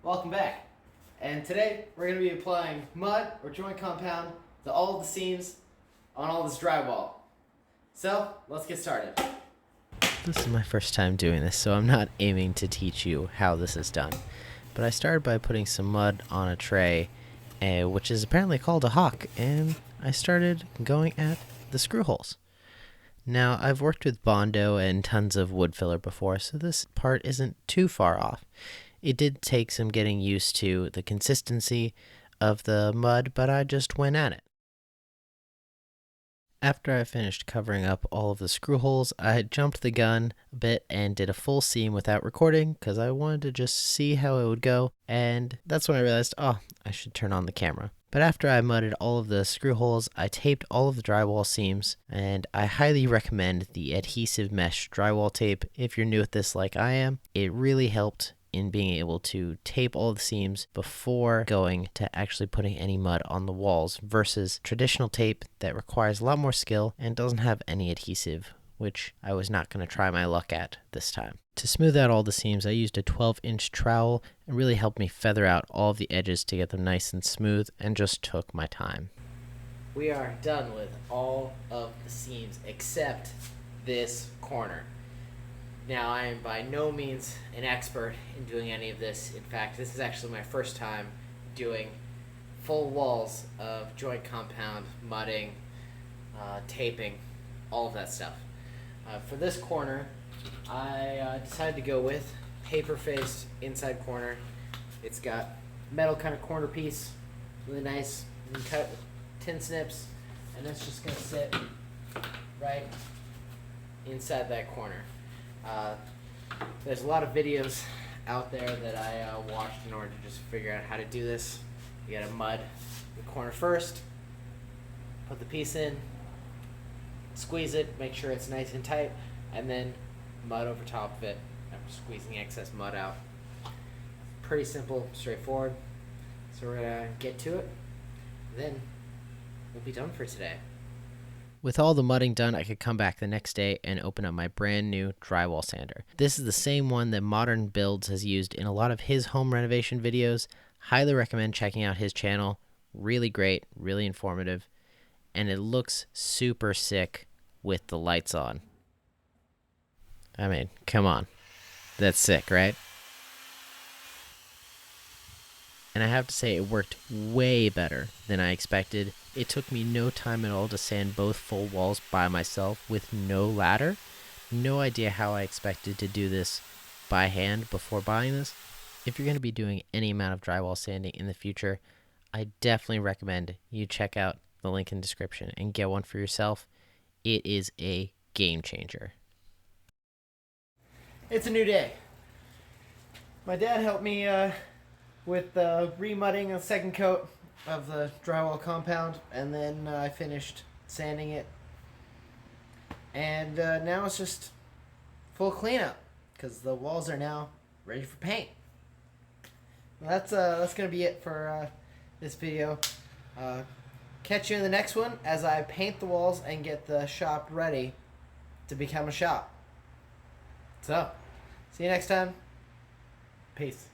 welcome back. And today we're going to be applying mud or joint compound to all of the seams on all this drywall. So, let's get started. This is my first time doing this, so I'm not aiming to teach you how this is done. But I started by putting some mud on a tray, which is apparently called a hock, and I started going at the screw holes. Now, I've worked with Bondo and tons of wood filler before, so this part isn't too far off. It did take some getting used to the consistency of the mud, but I just went at it. After I finished covering up all of the screw holes, I jumped the gun a bit and did a full seam without recording because I wanted to just see how it would go, and that's when I realized, I should turn on the camera. But after I mudded all of the screw holes, I taped all of the drywall seams, and I highly recommend the adhesive mesh drywall tape if you're new at this like I am. It really helped in being able to tape all the seams before going to actually putting any mud on the walls versus traditional tape that requires a lot more skill and doesn't have any adhesive, which I was not going to try my luck at this time. To smooth out all the seams, I used a 12-inch trowel. It really helped me feather out all of the edges to get them nice and smooth, and just took my time. We are done with all of the seams except this corner. Now, I am by no means an expert in doing any of this. In fact, this is actually my first time doing full walls of joint compound, mudding, taping, all of that stuff. For this corner, I decided to go with paper-faced inside corner. It's got metal kind of corner piece, really nice. You can cut with tin snips, and it's just going to sit right inside that corner. There's a lot of videos out there that I watched in order to just figure out how to do this. You gotta mud the corner first, put the piece in, squeeze it, make sure it's nice and tight, and then mud over top of it after squeezing excess mud out. Pretty simple, straightforward. So we're gonna get to it, then we'll be done for today. With all the mudding done, I could come back the next day and open up my brand new drywall sander. This is the same one that Modern Builds has used in a lot of his home renovation videos. Highly recommend checking out his channel. Really great, really informative, and it looks super sick with the lights on. I mean, come on. That's sick, right? And I have to say, it worked way better than I expected. It took me no time at all to sand both full walls by myself with no ladder. No idea how I expected to do this by hand before buying this. If you're going to be doing any amount of drywall sanding in the future, I definitely recommend you check out the link in the description and get one for yourself. It is a game changer. It's a new day. My dad helped me with remudding a second coat of the drywall compound, and then I finished sanding it, and now it's just full cleanup because the walls are now ready for paint. Well, that's gonna be it for this video. Catch you in the next one as I paint the walls and get the shop ready to become a shop. So, see you next time. Peace.